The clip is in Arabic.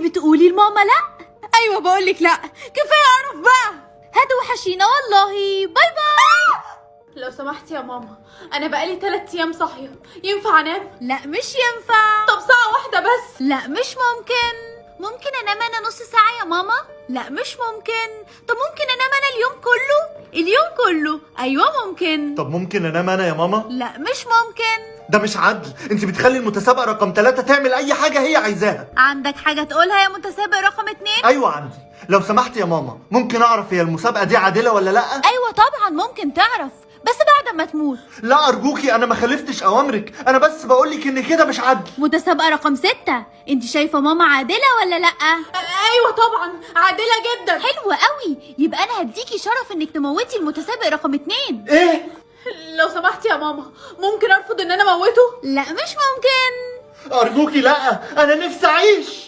بتقولي لماما لا؟ ايوه بقولك لا، كفايه قرف بقى. هتوحشينا والله، باي باي. لو سمحتي يا ماما، انا بقالي 3 ايام صاحيه، ينفع انام؟ لا مش ينفع. طب ساعه واحده بس. لا مش ممكن. ممكن انام انا نص ساعه يا ماما؟ لا مش ممكن. طب ممكن انام انا اليوم كله؟ اليوم كله، ايوه ممكن. طب ممكن انام انا يا ماما؟ لا مش ممكن. ده مش عدل، انت بتخلي المتسابقه رقم 3 تعمل اي حاجه هي عايزاها. عندك حاجه تقولها يا متسابق رقم 2؟ ايوه عندي. لو سمحت يا ماما، ممكن اعرف هي المسابقه دي عادله ولا لا؟ ايوه طبعا ممكن تعرف، بس بعد ما تموت. لا ارجوكي، انا ما خالفتش اوامرك، انا بس بقولك ان كده مش عدل. متسابقه رقم 6، انت شايفه ماما عادله ولا لا؟ ايوه طبعا عادله جدا. حلوه قوي، يبقى انا هديكي شرف انك تموتي المتسابق رقم 2. ايه؟ لو سمحتي يا ماما، ممكن ارفض ان انا اموته؟ لا مش ممكن. ارجوكي لا، انا نفسي اعيش.